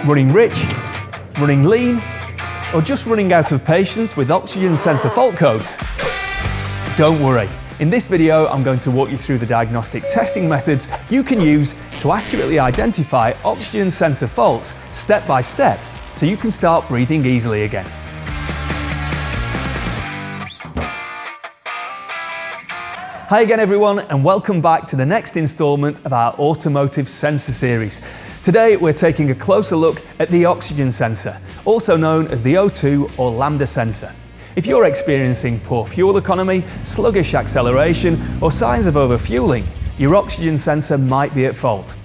Running rich, running lean, or just running out of patience with oxygen sensor fault codes? Don't worry. In this video, I'm going to walk you through the diagnostic testing methods you can use to accurately identify oxygen sensor faults step by step, so you can start breathing easily again. Hi again everyone, and welcome back to the next instalment of our automotive sensor series. Today we're taking a closer look at the oxygen sensor, also known as the O2 or lambda sensor. If you're experiencing poor fuel economy, sluggish acceleration, or signs of overfueling, your oxygen sensor might be at fault.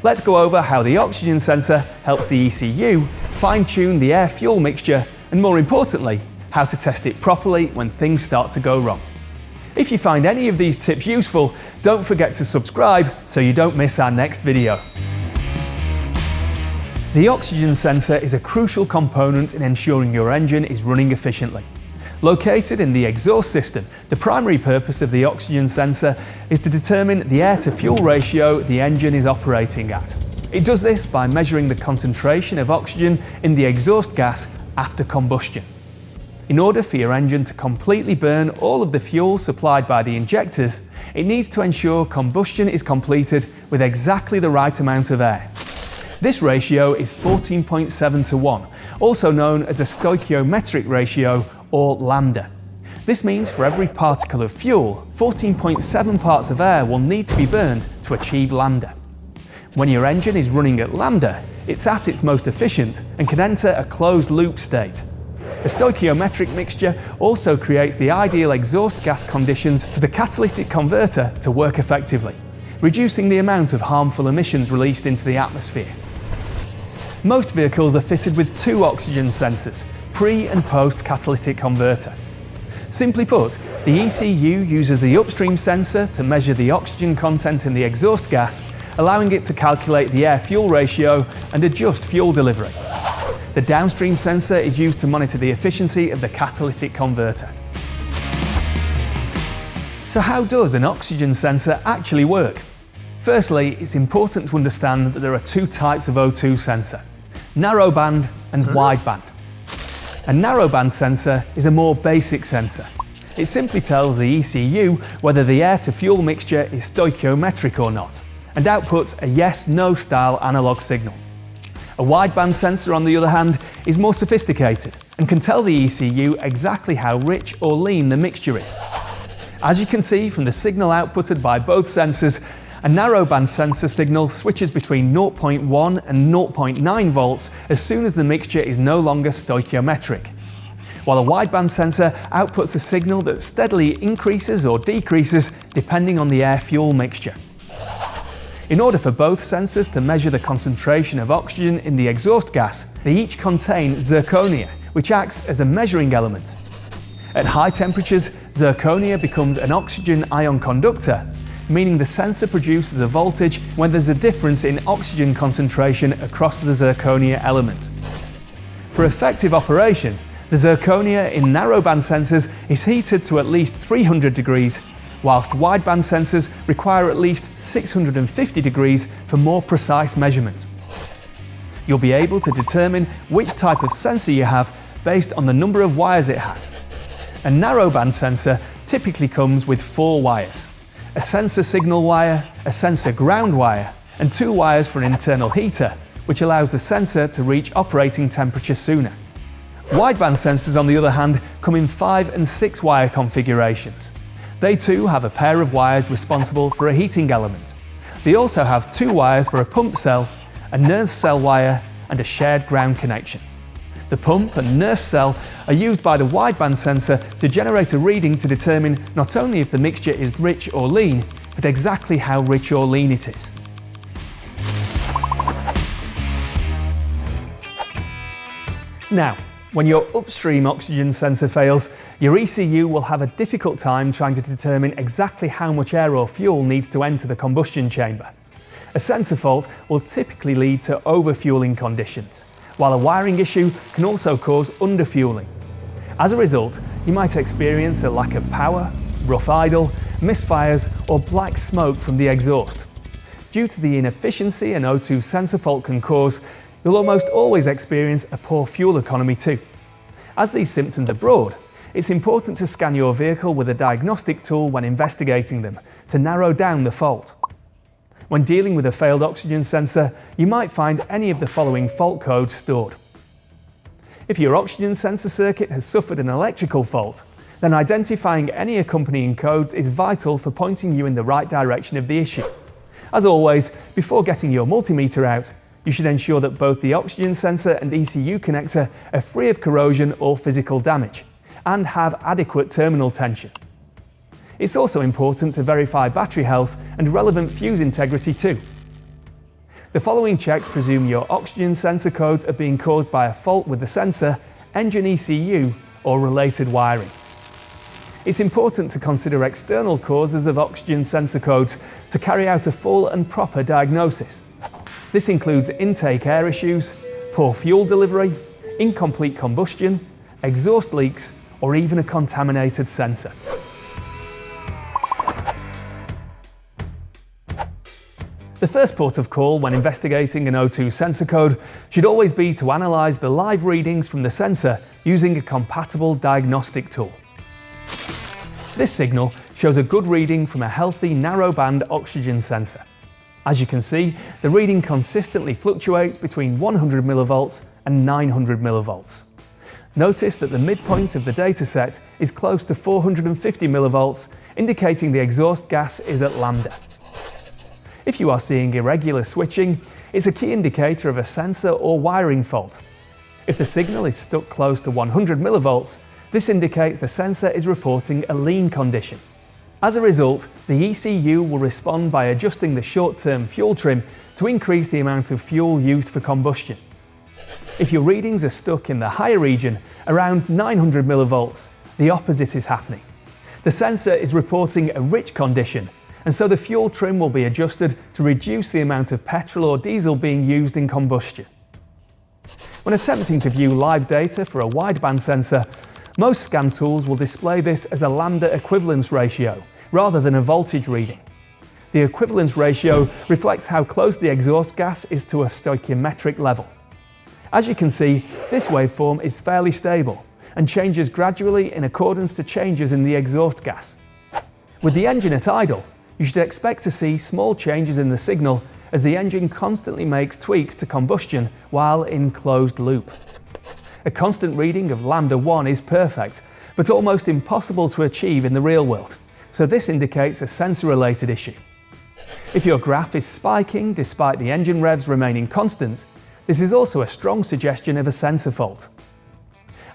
Let's go over how the oxygen sensor helps the ECU fine-tune the air-fuel mixture, and more importantly, how to test it properly when things start to go wrong. If you find any of these tips useful, don't forget to subscribe so you don't miss our next video. The oxygen sensor is a crucial component in ensuring your engine is running efficiently. Located in the exhaust system, the primary purpose of the oxygen sensor is to determine the air-to-fuel ratio the engine is operating at. It does this by measuring the concentration of oxygen in the exhaust gas after combustion. In order for your engine to completely burn all of the fuel supplied by the injectors, it needs to ensure combustion is completed with exactly the right amount of air. This ratio is 14.7 to 1, also known as a stoichiometric ratio or lambda. This means for every particle of fuel, 14.7 parts of air will need to be burned to achieve lambda. When your engine is running at lambda, it's at its most efficient and can enter a closed loop state. A stoichiometric mixture also creates the ideal exhaust gas conditions for the catalytic converter to work effectively, reducing the amount of harmful emissions released into the atmosphere. Most vehicles are fitted with two oxygen sensors, pre- and post-catalytic converter. Simply put, the ECU uses the upstream sensor to measure the oxygen content in the exhaust gas, allowing it to calculate the air-fuel ratio and adjust fuel delivery. The downstream sensor is used to monitor the efficiency of the catalytic converter. So how does an oxygen sensor actually work? Firstly, it's important to understand that there are two types of O2 sensor: narrowband and wideband. A narrowband sensor is a more basic sensor. It simply tells the ECU whether the air-to-fuel mixture is stoichiometric or not, and outputs a yes-no style analog signal. A wideband sensor, on the other hand, is more sophisticated and can tell the ECU exactly how rich or lean the mixture is. As you can see from the signal outputted by both sensors, a narrowband sensor signal switches between 0.1 and 0.9 volts as soon as the mixture is no longer stoichiometric, while a wideband sensor outputs a signal that steadily increases or decreases depending on the air-fuel mixture. In order for both sensors to measure the concentration of oxygen in the exhaust gas, they each contain zirconia, which acts as a measuring element. At high temperatures, zirconia becomes an oxygen ion conductor, meaning the sensor produces a voltage when there's a difference in oxygen concentration across the zirconia element. For effective operation, the zirconia in narrowband sensors is heated to at least 300 degrees, whilst wideband sensors require at least 650 degrees for more precise measurement. You'll be able to determine which type of sensor you have based on the number of wires it has. A narrowband sensor typically comes with 4 wires: a sensor signal wire, a sensor ground wire, and 2 wires for an internal heater, which allows the sensor to reach operating temperature sooner. Wideband sensors, on the other hand, come in 5 and 6 wire configurations. They too have a pair of wires responsible for a heating element. They also have 2 wires for a pump cell, a nurse cell wire, and a shared ground connection. The pump and nurse cell are used by the wideband sensor to generate a reading to determine not only if the mixture is rich or lean, but exactly how rich or lean it is. Now, when your upstream oxygen sensor fails, your ECU will have a difficult time trying to determine exactly how much air or fuel needs to enter the combustion chamber. A sensor fault will typically lead to overfueling conditions, while a wiring issue can also cause underfueling. As a result, you might experience a lack of power, rough idle, misfires, or black smoke from the exhaust. Due to the inefficiency an O2 sensor fault can cause, you'll almost always experience a poor fuel economy too. As these symptoms are broad, it's important to scan your vehicle with a diagnostic tool when investigating them to narrow down the fault. When dealing with a failed oxygen sensor, you might find any of the following fault codes stored. If your oxygen sensor circuit has suffered an electrical fault, then identifying any accompanying codes is vital for pointing you in the right direction of the issue. As always, before getting your multimeter out, you should ensure that both the oxygen sensor and ECU connector are free of corrosion or physical damage, and have adequate terminal tension. It's also important to verify battery health and relevant fuse integrity too. The following checks presume your oxygen sensor codes are being caused by a fault with the sensor, engine ECU, or related wiring. It's important to consider external causes of oxygen sensor codes to carry out a full and proper diagnosis. This includes intake air issues, poor fuel delivery, incomplete combustion, exhaust leaks, or even a contaminated sensor. The first port of call when investigating an O2 sensor code should always be to analyse the live readings from the sensor using a compatible diagnostic tool. This signal shows a good reading from a healthy narrowband oxygen sensor. As you can see, the reading consistently fluctuates between 100 mV and 900 mV. Notice that the midpoint of the dataset is close to 450 mV, indicating the exhaust gas is at lambda. If you are seeing irregular switching, it's a key indicator of a sensor or wiring fault. If the signal is stuck close to 100 mV, this indicates the sensor is reporting a lean condition. As a result, the ECU will respond by adjusting the short-term fuel trim to increase the amount of fuel used for combustion. If your readings are stuck in the higher region, around 900 mV, the opposite is happening. The sensor is reporting a rich condition, and so the fuel trim will be adjusted to reduce the amount of petrol or diesel being used in combustion. When attempting to view live data for a wideband sensor, most scan tools will display this as a lambda equivalence ratio, rather than a voltage reading. The equivalence ratio reflects how close the exhaust gas is to a stoichiometric level. As you can see, this waveform is fairly stable and changes gradually in accordance to changes in the exhaust gas. With the engine at idle, you should expect to see small changes in the signal as the engine constantly makes tweaks to combustion while in closed loop. A constant reading of lambda 1 is perfect, but almost impossible to achieve in the real world, so this indicates a sensor-related issue. If your graph is spiking despite the engine revs remaining constant, this is also a strong suggestion of a sensor fault.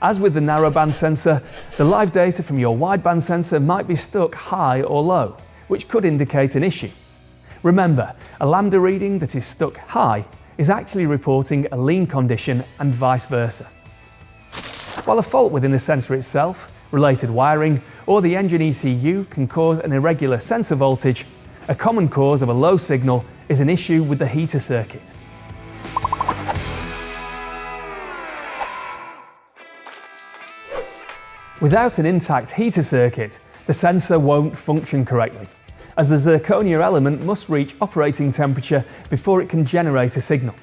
As with the narrowband sensor, the live data from your wideband sensor might be stuck high or low, which could indicate an issue. Remember, a lambda reading that is stuck high is actually reporting a lean condition and vice versa. While a fault within the sensor itself, related wiring, or the engine ECU can cause an irregular sensor voltage, a common cause of a low signal is an issue with the heater circuit. Without an intact heater circuit, the sensor won't function correctly, as the zirconia element must reach operating temperature before it can generate a signal.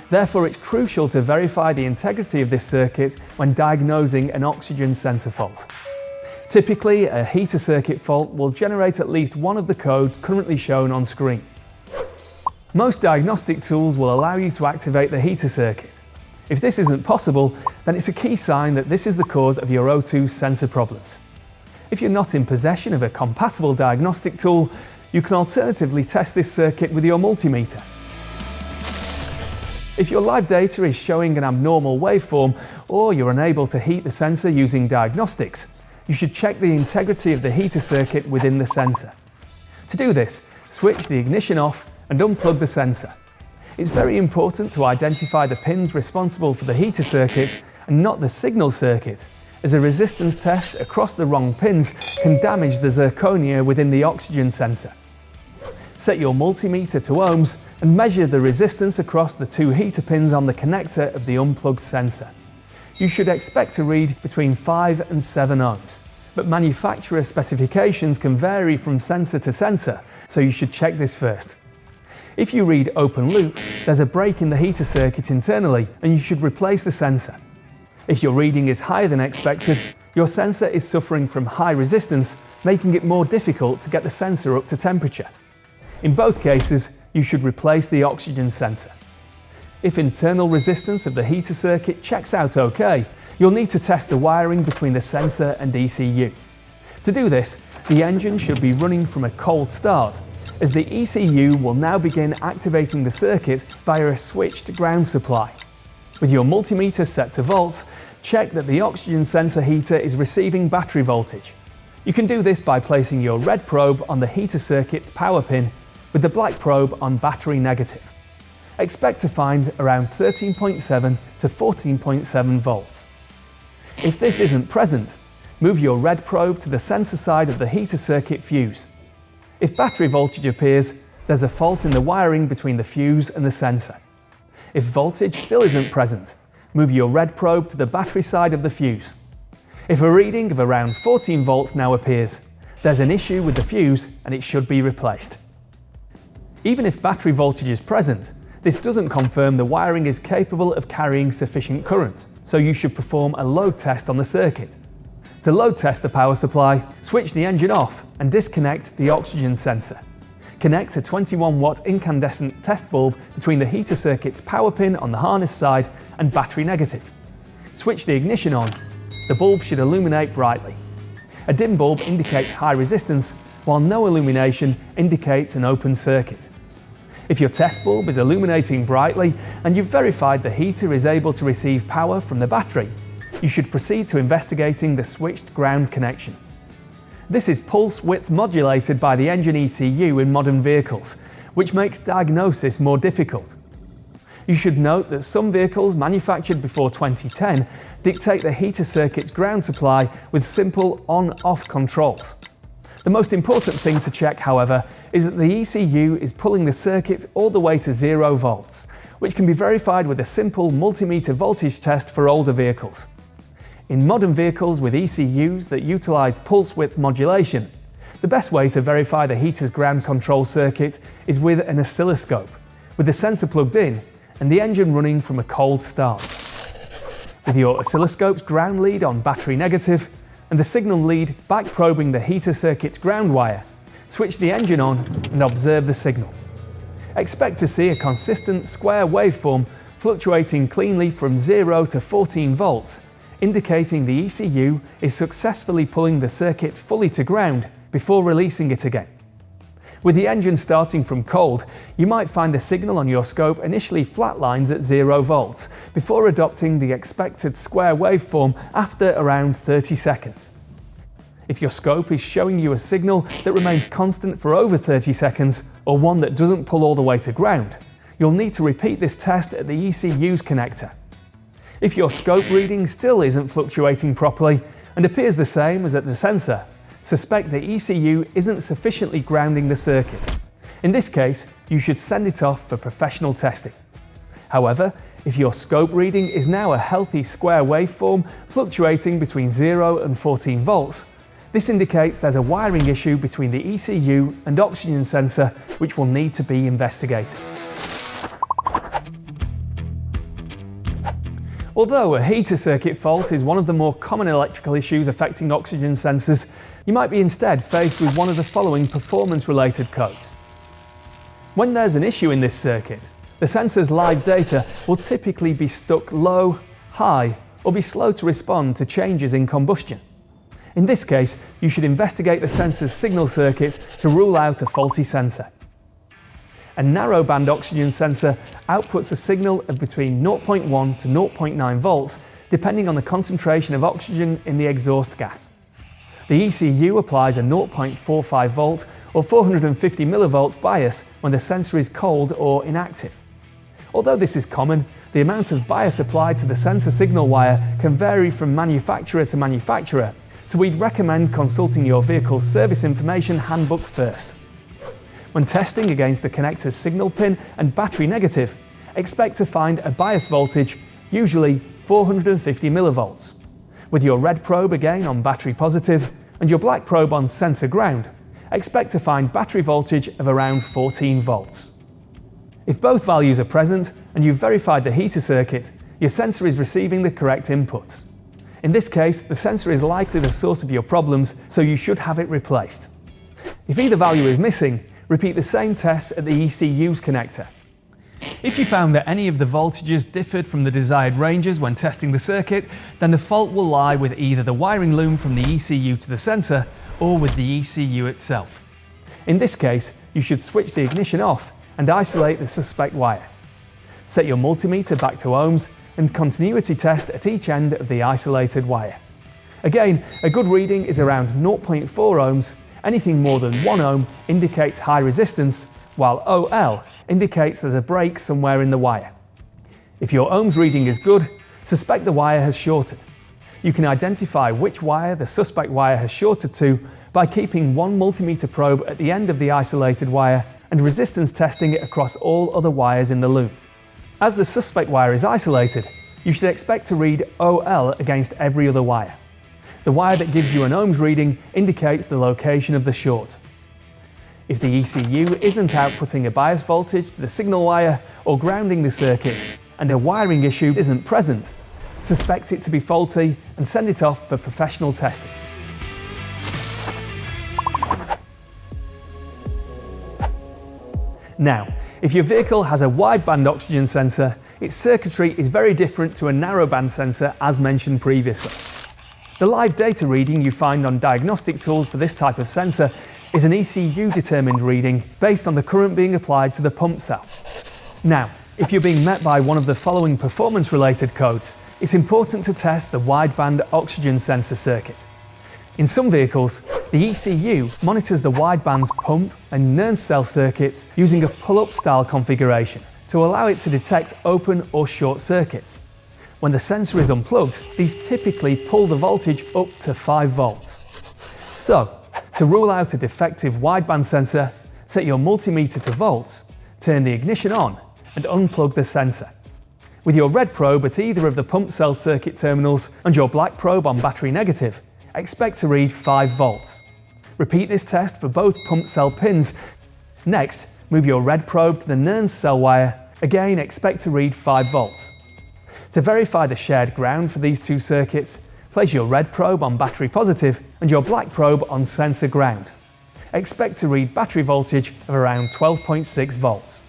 Therefore, it's crucial to verify the integrity of this circuit when diagnosing an oxygen sensor fault. Typically, a heater circuit fault will generate at least one of the codes currently shown on screen. Most diagnostic tools will allow you to activate the heater circuit. If this isn't possible, then it's a key sign that this is the cause of your O2 sensor problems. If you're not in possession of a compatible diagnostic tool, you can alternatively test this circuit with your multimeter. If your live data is showing an abnormal waveform, or you're unable to heat the sensor using diagnostics, you should check the integrity of the heater circuit within the sensor. To do this, switch the ignition off and unplug the sensor. It's very important to identify the pins responsible for the heater circuit and not the signal circuit, as a resistance test across the wrong pins can damage the zirconia within the oxygen sensor. Set your multimeter to ohms and measure the resistance across the two heater pins on the connector of the unplugged sensor. You should expect to read between 5 and 7 ohms, but manufacturer specifications can vary from sensor to sensor, so you should check this first. If you read open loop, there's a break in the heater circuit internally and you should replace the sensor. If your reading is higher than expected, your sensor is suffering from high resistance, making it more difficult to get the sensor up to temperature. In both cases, you should replace the oxygen sensor. If internal resistance of the heater circuit checks out okay, you'll need to test the wiring between the sensor and ECU. To do this, the engine should be running from a cold start, as the ECU will now begin activating the circuit via a switched ground supply. With your multimeter set to volts, check that the oxygen sensor heater is receiving battery voltage. You can do this by placing your red probe on the heater circuit's power pin with the black probe on battery negative. Expect to find around 13.7 to 14.7 volts. If this isn't present, move your red probe to the sensor side of the heater circuit fuse. If battery voltage appears, there's a fault in the wiring between the fuse and the sensor. If voltage still isn't present, move your red probe to the battery side of the fuse. If a reading of around 14 volts now appears, there's an issue with the fuse and it should be replaced. Even if battery voltage is present, this doesn't confirm the wiring is capable of carrying sufficient current, so you should perform a load test on the circuit. To load test the power supply, switch the engine off and disconnect the oxygen sensor. Connect a 21 watt incandescent test bulb between the heater circuit's power pin on the harness side and battery negative. Switch the ignition on. The bulb should illuminate brightly. A dim bulb indicates high resistance, while no illumination indicates an open circuit. If your test bulb is illuminating brightly and you've verified the heater is able to receive power from the battery, you should proceed to investigating the switched ground connection. This is pulse width modulated by the engine ECU in modern vehicles, which makes diagnosis more difficult. You should note that some vehicles manufactured before 2010 dictate the heater circuit's ground supply with simple on-off controls. The most important thing to check, however, is that the ECU is pulling the circuit all the way to 0 volts, which can be verified with a simple multimeter voltage test for older vehicles. In modern vehicles with ECUs that utilise pulse width modulation, the best way to verify the heater's ground control circuit is with an oscilloscope, with the sensor plugged in and the engine running from a cold start. With your oscilloscope's ground lead on battery negative and the signal lead back probing the heater circuit's ground wire, switch the engine on and observe the signal. Expect to see a consistent square waveform fluctuating cleanly from 0 to 14 volts, indicating the ECU is successfully pulling the circuit fully to ground before releasing it again. With the engine starting from cold, you might find the signal on your scope initially flatlines at 0 volts before adopting the expected square waveform after around 30 seconds. If your scope is showing you a signal that remains constant for over 30 seconds, or one that doesn't pull all the way to ground, you'll need to repeat this test at the ECU's connector. If your scope reading still isn't fluctuating properly and appears the same as at the sensor, suspect the ECU isn't sufficiently grounding the circuit. In this case, you should send it off for professional testing. However, if your scope reading is now a healthy square waveform fluctuating between 0 and 14 volts, this indicates there's a wiring issue between the ECU and oxygen sensor which will need to be investigated. Although a heater circuit fault is one of the more common electrical issues affecting oxygen sensors, you might be instead faced with one of the following performance-related codes. When there's an issue in this circuit, the sensor's live data will typically be stuck low, high, or be slow to respond to changes in combustion. In this case, you should investigate the sensor's signal circuit to rule out a faulty sensor. A narrowband oxygen sensor outputs a signal of between 0.1 to 0.9 volts, depending on the concentration of oxygen in the exhaust gas. The ECU applies a 0.45 volt or 450 millivolt bias when the sensor is cold or inactive. Although this is common, the amount of bias applied to the sensor signal wire can vary from manufacturer to manufacturer, so we'd recommend consulting your vehicle's service information handbook first. When testing against the connector's signal pin and battery negative, expect to find a bias voltage, usually 450 millivolts. With your red probe again on battery positive and your black probe on sensor ground, expect to find battery voltage of around 14 volts. If both values are present and you've verified the heater circuit, your sensor is receiving the correct inputs. In this case, the sensor is likely the source of your problems, so you should have it replaced. If either value is missing, repeat the same test at the ECU's connector. If you found that any of the voltages differed from the desired ranges when testing the circuit, then the fault will lie with either the wiring loom from the ECU to the sensor or with the ECU itself. In this case, you should switch the ignition off and isolate the suspect wire. Set your multimeter back to ohms and continuity test at each end of the isolated wire. Again, a good reading is around 0.4 ohms. Anything more than 1 ohm indicates high resistance, while OL indicates there's a break somewhere in the wire. If your ohms reading is good, suspect the wire has shorted. You can identify which wire the suspect wire has shorted to by keeping one multimeter probe at the end of the isolated wire and resistance testing it across all other wires in the loop. As the suspect wire is isolated, you should expect to read OL against every other wire. The wire that gives you an ohms reading indicates the location of the short. If the ECU isn't outputting a bias voltage to the signal wire or grounding the circuit and a wiring issue isn't present, suspect it to be faulty and send it off for professional testing. Now, if your vehicle has a wideband oxygen sensor, its circuitry is very different to a narrowband sensor as mentioned previously. The live data reading you find on diagnostic tools for this type of sensor is an ECU determined reading based on the current being applied to the pump cell. Now, if you're being met by one of the following performance related codes, it's important to test the wideband oxygen sensor circuit. In some vehicles, the ECU monitors the wideband's pump and Nernst cell circuits using a pull-up style configuration to allow it to detect open or short circuits. When the sensor is unplugged, these typically pull the voltage up to 5 volts. So, to rule out a defective wideband sensor, set your multimeter to volts, turn the ignition on, and unplug the sensor. With your red probe at either of the pump cell circuit terminals and your black probe on battery negative, expect to read 5 volts. Repeat this test for both pump cell pins. Next, move your red probe to the Nernst cell wire. Again, expect to read 5 volts. To verify the shared ground for these two circuits, place your red probe on battery positive and your black probe on sensor ground. Expect to read battery voltage of around 12.6 volts.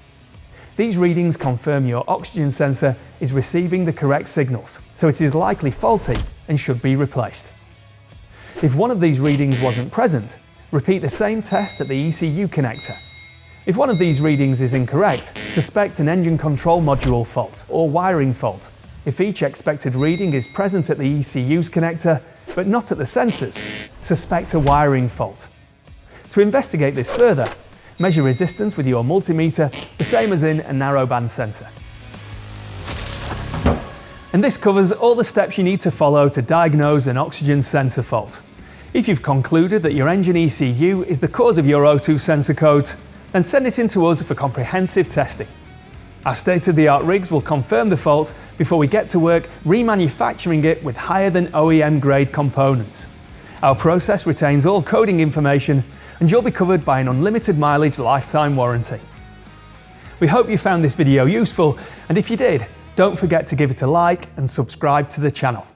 These readings confirm your oxygen sensor is receiving the correct signals, so it is likely faulty and should be replaced. If one of these readings wasn't present, repeat the same test at the ECU connector. If one of these readings is incorrect, suspect an engine control module fault or wiring fault. If each expected reading is present at the ECU's connector, but not at the sensors, suspect a wiring fault. To investigate this further, measure resistance with your multimeter, the same as in a narrowband sensor. And this covers all the steps you need to follow to diagnose an oxygen sensor fault. If you've concluded that your engine ECU is the cause of your O2 sensor codes, then send it in to us for comprehensive testing. Our state-of-the-art rigs will confirm the fault before we get to work remanufacturing it with higher than OEM grade components. Our process retains all coding information and you'll be covered by an unlimited mileage lifetime warranty. We hope you found this video useful, and if you did, don't forget to give it a like and subscribe to the channel.